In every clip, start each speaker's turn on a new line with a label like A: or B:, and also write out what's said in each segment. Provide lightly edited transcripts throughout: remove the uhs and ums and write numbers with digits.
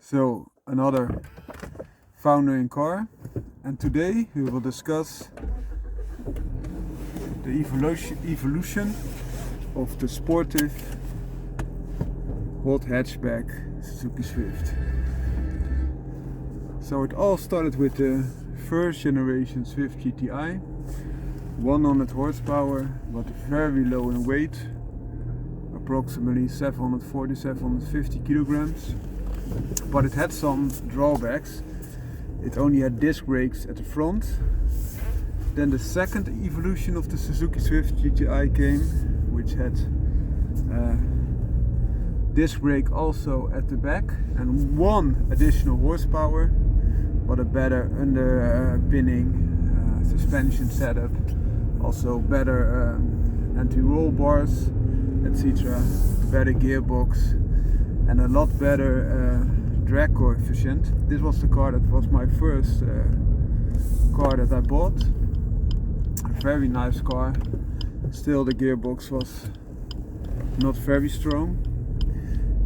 A: So another foundering car, and today we will discuss the evolution of the sportive hot hatchback Suzuki Swift. So it all started with the first generation Swift GTI, 100 horsepower, but very low in weight, approximately 740-750 kilograms. But it had some drawbacks. It only had disc brakes at the front. Then the second evolution of the Suzuki Swift GTI came, which had disc brake also at the back and one additional horsepower, but a better underpinning suspension setup, also better anti-roll bars, etc., better gearbox, and a lot better drag coefficient. This was the car that was my first car that I bought. A very nice car. Still the gearbox was not very strong.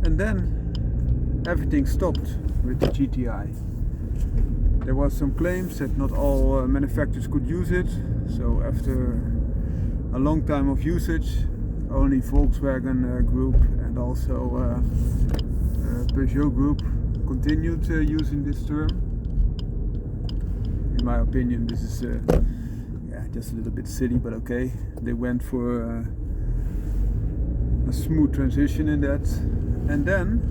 A: And then everything stopped with the GTI. There was some claims that not all manufacturers could use it. So after a long time of usage, only Volkswagen Group and also Peugeot Group continued using this term. In my opinion, this is just a little bit silly, but okay. They went for a smooth transition in that. And then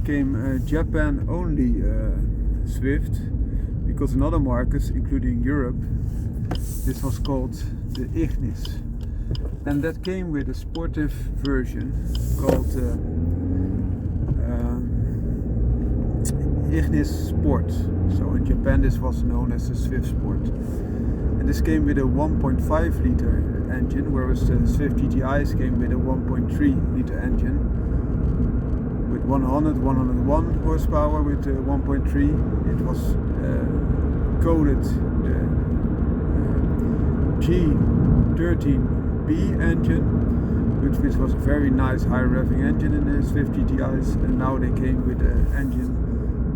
A: came Japan only Swift, because in other markets, including Europe, this was called the Ignis. And that came with a sportive version called Ignis Sport. So in Japan this was known as the Swift Sport. And this came with a 1.5 liter engine, whereas the Swift GTIs came with a 1.3 liter engine with 101 horsepower with 1.3. It was coded the G13S engine, which was a very nice high revving engine in the Swift GTIs, and now they came with the engine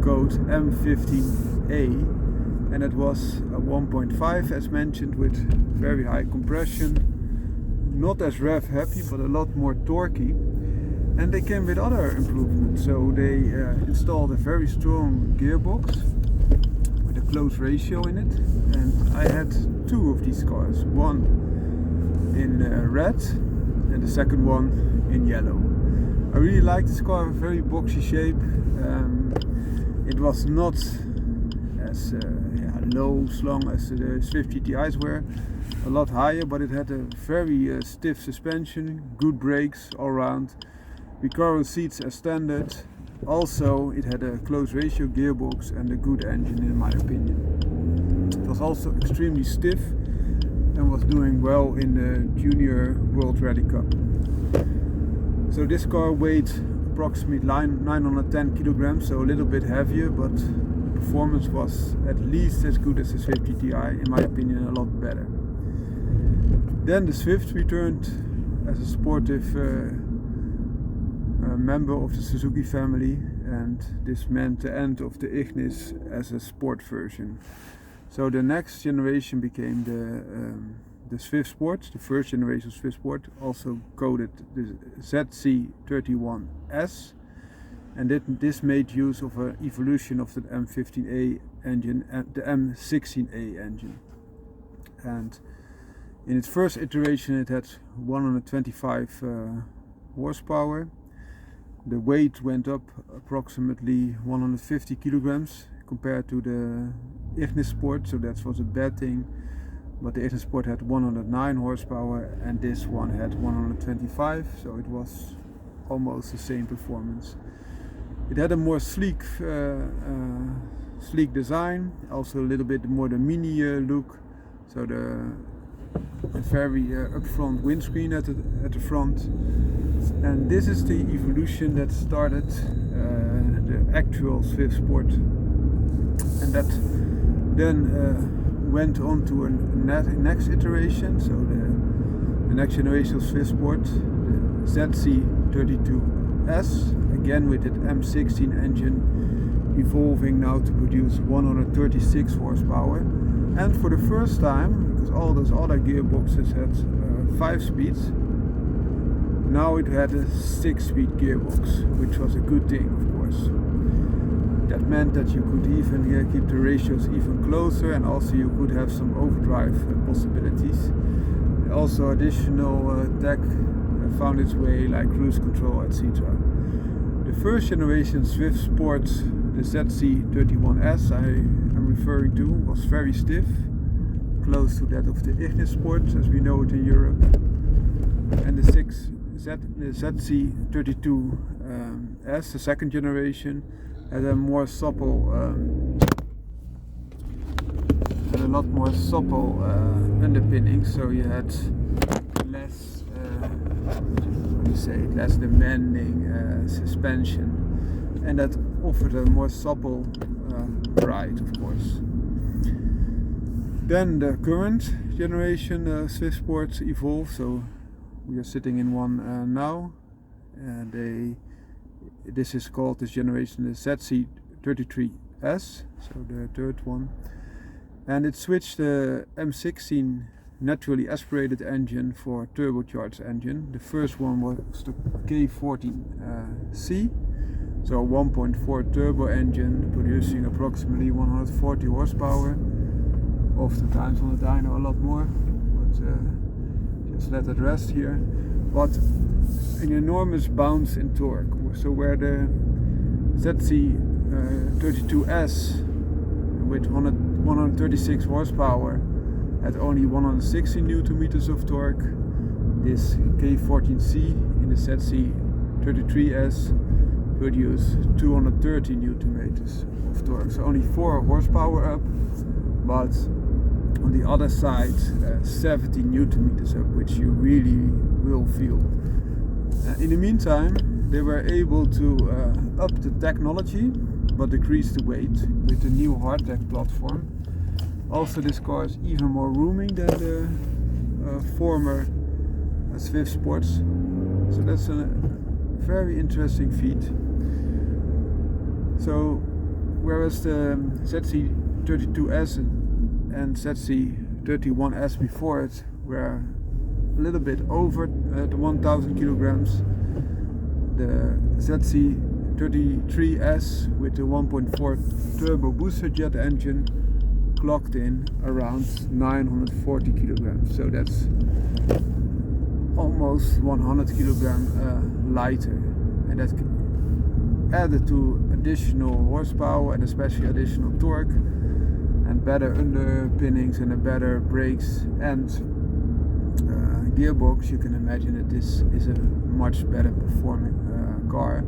A: code M15A, and it was a 1.5 as mentioned, with very high compression, not as rev happy but a lot more torquey. And they came with other improvements. So they installed a very strong gearbox with a close ratio in it, and I had two of these cars, one in red and the second one in yellow. I really like this car, very boxy shape. It was not as low slung as the Swift GTIs were, a lot higher, but it had a very stiff suspension, good brakes all around, Recaro seats as standard. Also it had a close ratio gearbox and a good engine in my opinion. It was also extremely stiff and was doing well in the Junior World Rally Cup. So this car weighed approximately 910 kilograms, so a little bit heavier, but performance was at least as good as the Swift GTI, in my opinion a lot better. Then the Swift returned as a sportive member of the Suzuki family, and this meant the end of the Ignis as a sport version. So the next generation became the Swift Sport, the first generation of Swift Sport, also coded the ZC31S, and this made use of an evolution of the M15A engine and the M16A engine. And in its first iteration it had 125 horsepower. The weight went up approximately 150 kilograms compared to the Ignis Sport, so that was a bad thing. But the Ignis Sport had 109 horsepower and this one had 125, so it was almost the same performance. It had a more sleek design, also a little bit more the mini look. So the very upfront windscreen at the front. And this is the evolution that started the actual Swift Sport, and that then went on to a next iteration. So the next generation of Swift Sport, the ZC32S, again with that M16 engine evolving now to produce 136 horsepower, and for the first time, because all those other gearboxes had 5 speeds, now it had a 6-speed gearbox, which was a good thing, of course. That meant that you could even here keep the ratios even closer, and also you could have some overdrive possibilities. Also additional tech found its way, like cruise control, etc. The first generation Swift Sport, the ZC31S I am referring to, was very stiff, close to that of the Ignis Sport as we know it in Europe. And the ZC32S, the second generation, had a more supple, underpinning, so you had less, less demanding suspension, and that offered a more supple ride, of course. Then the current generation Swift Sports evolved, so we are sitting in one now. This is called, this generation, the ZC33S, so the third one, and it switched the M16 naturally aspirated engine for turbocharged engine. The first one was the K14C, so a 1.4 turbo engine producing approximately 140 horsepower. Oftentimes on the dyno a lot more, but just let it rest here. But an enormous bounce in torque. So where the ZC32S with 136 horsepower had only 160 Newton meters of torque, this K14C in the ZC33S produced 230 Newton meters of torque. So only 4 horsepower up, but on the other side 70 Newton meters up, which you really will feel. In the meantime, they were able to up the technology but decrease the weight with the new hardtech platform. Also, this car is even more rooming than the former Swift Sports, so that's a very interesting feat. So whereas the ZC32S and ZC31S before it were a little bit over the 1000 kilograms, the ZC33S with the 1.4 turbo booster jet engine clocked in around 940 kilograms, so that's almost 100 kilogram lighter, and that added to additional horsepower and especially additional torque and better underpinnings and a better brakes and gearbox. You can imagine that this is a much better performing car,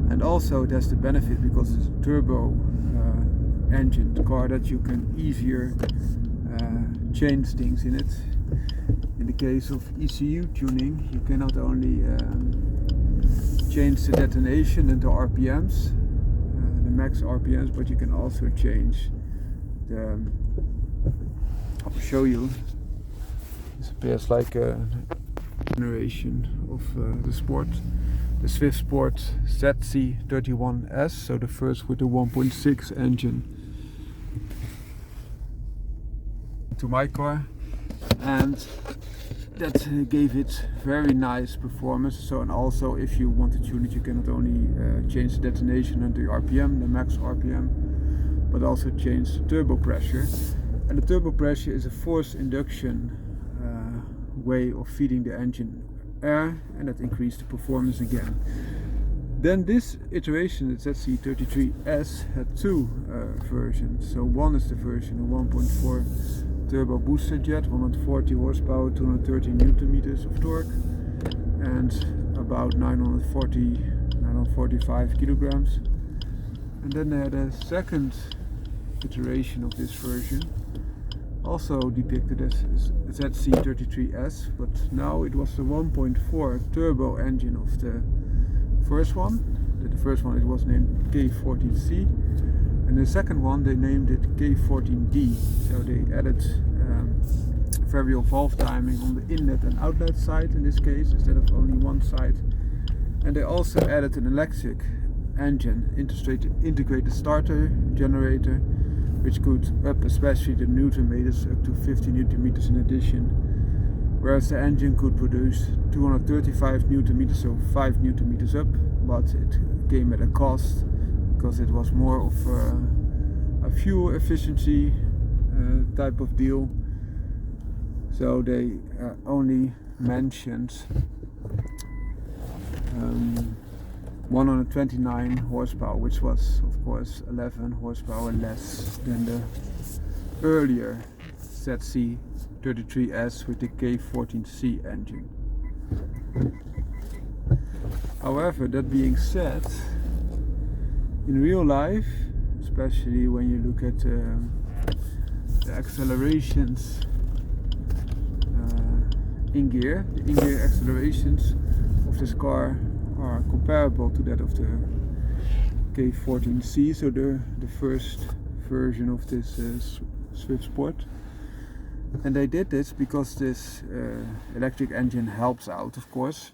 A: and also it has the benefit because it's a turbo engine car that you can easier change things in it. In the case of ECU tuning, you can not only change the detonation and the RPMs, the max RPMs, but you can also change the, I'll show you, this appears like a generation of the Sport, the Swift Sport ZC31S, so the first with the 1.6 engine to my car, and that gave it very nice performance. So, and also if you want to tune it, you can not only change the detonation and the RPM, the max RPM, but also change the turbo pressure. And the turbo pressure is a forced induction way of feeding the engine air, and that increased the performance again. Then this iteration, the ZC33S, had 2 versions. So one is the version, the 1.4 turbo booster jet, 140 horsepower, 230 Newton meters of torque, and about 945 kilograms. And then they had a second iteration of this version, also depicted as ZC33S, but now it was the 1.4 turbo engine of the first one. The first one, it was named K14C, and the second one they named it K14D. So they added variable valve timing on the inlet and outlet side in this case, instead of only one side. And they also added an electric engine integrated starter generator, which could up especially the Newton meters up to 50 Newton meters in addition, whereas the engine could produce 235 Newton meters, so 5 Newton meters up, but it came at a cost because it was more of a fuel efficiency type of deal. So they only mentioned 129 horsepower, which was of course 11 horsepower less than the earlier ZC33S with the K14C engine. However, that being said, in real life, especially when you look at the accelerations the in-gear accelerations of this car are comparable to that of the K14C, so the first version of this Swift Sport. And they did this because this electric engine helps out, of course,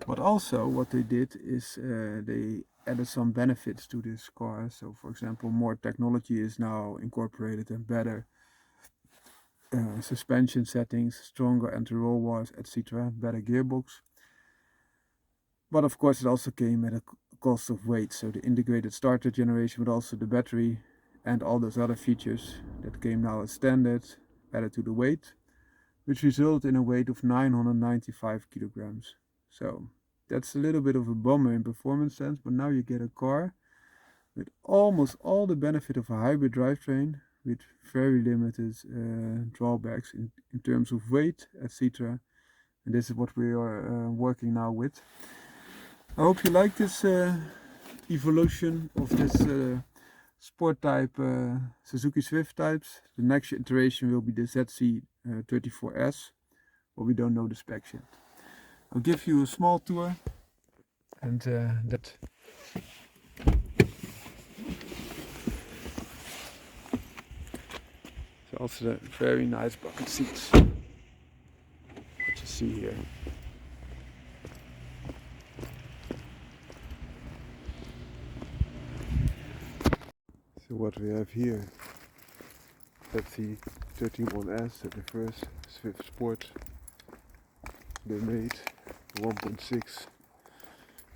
A: but also what they did is they added some benefits to this car. So for example, more technology is now incorporated and better suspension settings, stronger anti-roll bars, etc., better gearbox. But of course it also came at a cost of weight, so the integrated starter generation, but also the battery and all those other features that came now as standard added to the weight, which resulted in a weight of 995 kilograms. So that's a little bit of a bummer in performance sense, but now you get a car with almost all the benefit of a hybrid drivetrain with very limited drawbacks in terms of weight, etc. And this is what we are working now with. I hope you like this evolution of this sport type Suzuki Swift types. The next iteration will be the ZC34S, but we don't know the specs yet. I'll give you a small tour, and that. So also the very nice bucket seats, what you see here. So what we have here, ZC31S, so the first Swift Sport they made, 1.6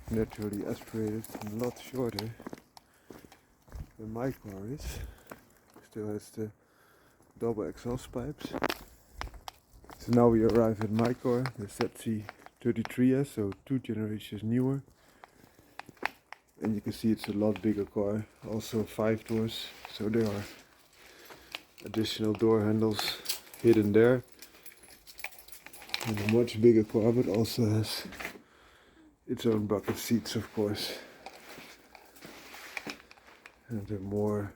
A: naturally aspirated, a lot shorter than my car is. Still has the double exhaust pipes. So now we arrive at my car, the ZC33S, so 2 generations newer. And you can see it's a lot bigger car, also 5 doors, so there are additional door handles hidden there. And a much bigger car, but also has its own bucket seats, of course. And a more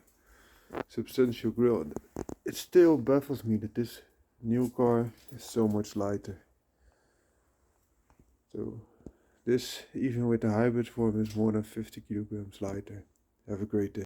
A: substantial grille. It still baffles me that this new car is so much lighter. So this, even with the hybrid form, is more than 50 kilograms lighter. Have a great day.